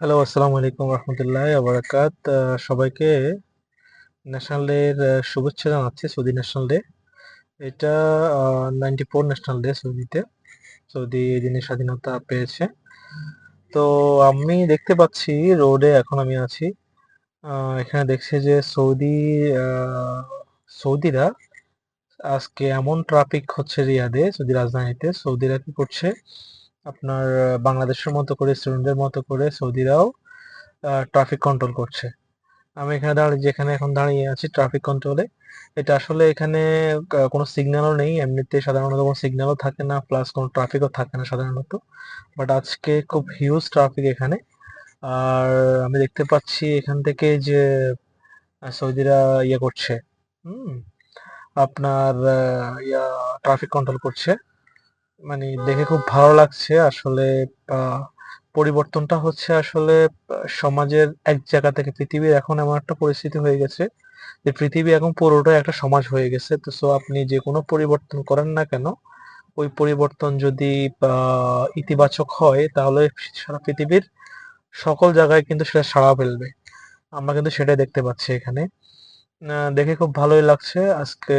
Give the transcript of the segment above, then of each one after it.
Hello, আসসালামু আলাইকুম রহমতুল্লাহ আবরাকাত। সবাইকে ন্যাশনাল ডের শুভেচ্ছা জানাচ্ছি। সৌদি ন্যাশনাল ডে এটা 94 ন্যাশনাল ডে সৌদিতে। সৌদি এই দিনে স্বাধীনতা পেয়েছে। তো আমি দেখতে পাচ্ছি রোডে এখন আমি আছি। এখানে দেখছি যে আহ, সৌদিরা আজকে এমন ট্রাফিক হচ্ছে রিয়াদে, সৌদি রাজধানীতে। সৌদিরা কি করছে, আপনার বাংলাদেশের মতো করে, স্টুডেন্টদের মতো করে সৌদিরাও ট্রাফিক কন্ট্রোল করছে। আমি এখানে যেখানে এখন দাঁড়িয়ে আছি ট্রাফিক কন্ট্রোলে। এটা আসলে এখানে কোনো সিগন্যালও নেই, এমনিতে সাধারণত কোনো সিগন্যালও থাকে না, প্লাস কোনো ট্রাফিকও থাকে না সাধারণত। বাট আজকে খুব হিউজ ট্রাফিক এখানে। আর আমি দেখতে পাচ্ছি এখান থেকে যে সৌদিরা ইয়ে করছে, হুম আপনার ট্রাফিক কন্ট্রোল করছে। মানে দেখে খুব ভালো লাগছে আসলে। পরিবর্তনটা হচ্ছে আসলে সমাজের এক জায়গা থেকে পৃথিবীর এখন এমন একটা পরিস্থিতি হয়ে গেছে যে পৃথিবী এখন পুরোটাই একটা সমাজ হয়ে গেছে। তো সো আপনি যে কোনো পরিবর্তন করেন না কেন, ওই পরিবর্তন যদি ইতিবাচক হয় তাহলে সারা পৃথিবীর সকল জায়গায় কিন্তু সেটা সাড়া ফেলবে। আমরা কিন্তু সেটাই দেখতে পাচ্ছি এখানে। দেখে খুব ভালোই লাগছে আজকে।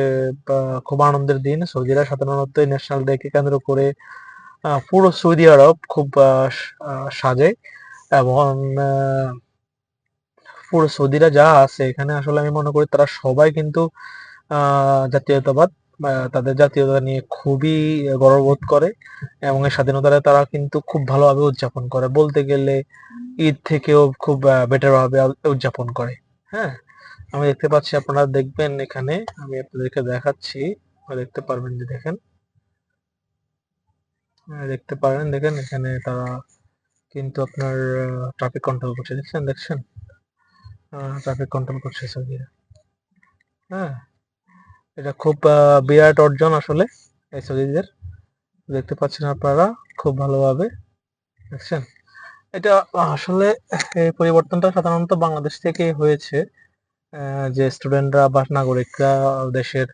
খুব আনন্দের দিন। সৌদিরা সাধারণত ন্যাশনাল ডে কে কেন্দ্র করে পুরো সৌদি আরব খুব সাজে। এবং আহ, পুরো সৌদিরা যা আছে এখানে আসলে আমি মনে করি তারা সবাই কিন্তু জাতীয়তাবাদ, তাদের জাতীয়তা নিয়ে খুবই গর্ববোধ করে। এবং এই স্বাধীনতাটা তারা কিন্তু খুব ভালোভাবে উদযাপন করে, বলতে গেলে ঈদ থেকেও খুব বেটার ভাবে উদযাপন করে। হ্যাঁ, আমি দেখতে পাচ্ছি, আপনারা দেখবেন এখানে, আমি আপনাদেরকে দেখাচ্ছি, আপনারা দেখতে পারবেন যে দেখেন, দেখতে পারেন, দেখেন এখানে তারা কিন্তু আপনার ট্রাফিক কন্ট্রোল করছে, দেখছেন ট্রাফিক কন্ট্রোল করছে সৌদিরা। হ্যাঁ, এটা খুব বিরাট অর্জন আসলে এই সৌদিদের। দেখতে পাচ্ছেন আপনারা খুব ভালোভাবে, দেখছেন। এটা আসলে এই পরিবর্তনটা সাধারণত বাংলাদেশ থেকে হয়েছে। যে স্টুডেন্টরা বা নাগরিকরা দেশের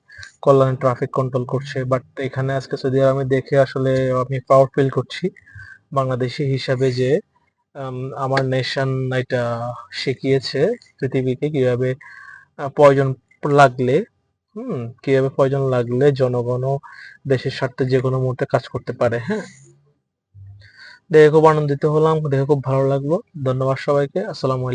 কল্যাণে ট্রাফিক কন্ট্রোল করছে, বাট এখানে আজকে সৌদি আরবে আমি দেখে আসলে আমি প্রাউড ফিল করছি বাংলাদেশি হিসাবে যে আমার নেশন এটা শিখিয়েছে পৃথিবীকে কিভাবে প্রয়োজন লাগলে, কিভাবে প্রয়োজন লাগলে জনগণও দেশের স্বার্থে যে কোনো মুহূর্তে কাজ করতে পারে। হ্যাঁ, দেখে খুব আনন্দিত হলাম, দেখে খুব ভালো লাগলো। ধন্যবাদ সবাইকে। আসসালামু আলাইকুম।